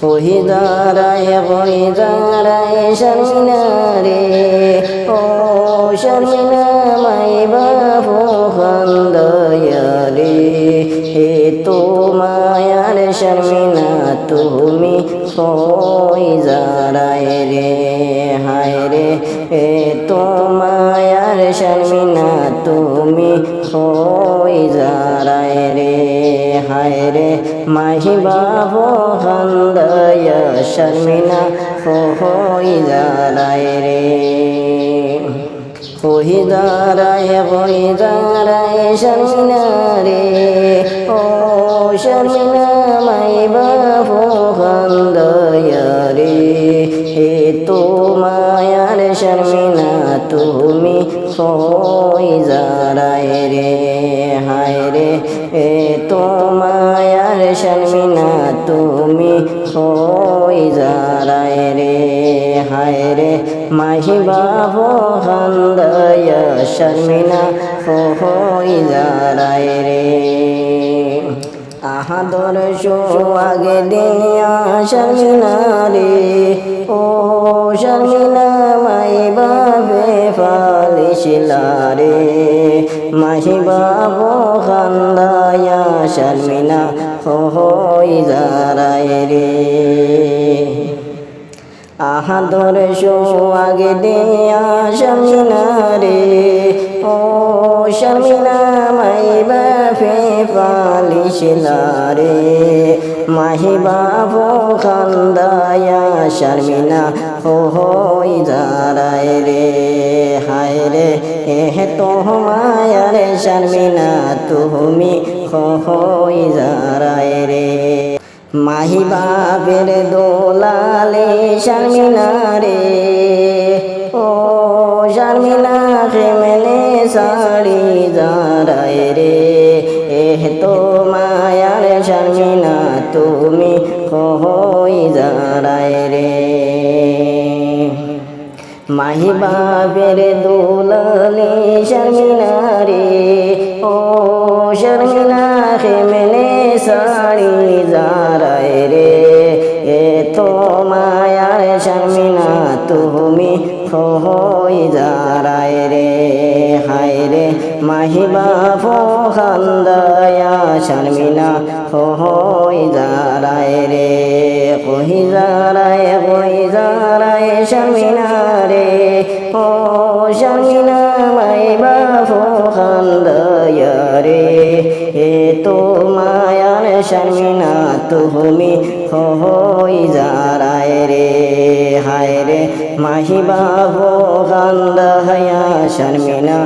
কহি দাঁড়ায় শর্মিনা রে ও শর্মিনা মাই বাবু খান্দয়া রে হে তো মায়ার শর্মিনা তুমি কই দাঁড়ায় রে হায় রে হে তো মায়ার শর্মিনা তুমি কই দাঁড়ায় রে হায় রে মাহি বাবু খান্দয়া শর্মিনা কই দাঁড়ায় রে কহি দাঁড়ায় শর্মিনা রে ও শর্মিনা মাই বাবু খান্দয়া রে হে তো মায়ার শর্মিনা তুমি কই দাঁড়ায় রে হায় রে হে তো মায়ার শর্মিনা তুমি কই দাঁড়ায় রে হায় রে মাহি বাবু খান্দয়া শর্মিনা কই দাঁড়ায় রে আহাদর আগে দিয়া শর্মিনা রে ও শর্মিনা মাই বাবে ফালিশিলা রে মাহি বাবু খান্দয়া শর্মিনা কই দাঁড়ায় রে আহাদর আগে দিয়া শর্মিনা রে ও শর্মিনা মাই বাফে ফালিশিলা রে মাহি বাবু খান্দয়া শর্মিনা কই দাঁড়ায় রে হায় রে হে তো মায়ার শর্মিনা তুমি কই দাঁড়ায় রে মাহি বাবের দোলালে শর্মিনা রে ও শর্মিনা খেমনে সাড়ি দাঁড়ায় রে তো মায়ার শর্মিনা তুমি কই দাঁড়ায় রে মাহি বাবের দোলালে শর্মিনা রে ও শর্মিনা খেমনে সাড়ি দাঁড়ায় রে তো মায়ার শর্মিনা তুমি কই দাঁড়ায় রে হায় রে মাহি বাবু খান্দয়া শর্মিনা কই দাঁড়ায় রে কহি দাঁড়ায় শর্মিনা রে ও শর্মিনা মাই বাবু খান্দয়া রে হে তো মায়ার শর্মিনা তুমি কই দাঁড়ায় রে হায় রে মাহি বাবু খান্দয়া শর্মিনা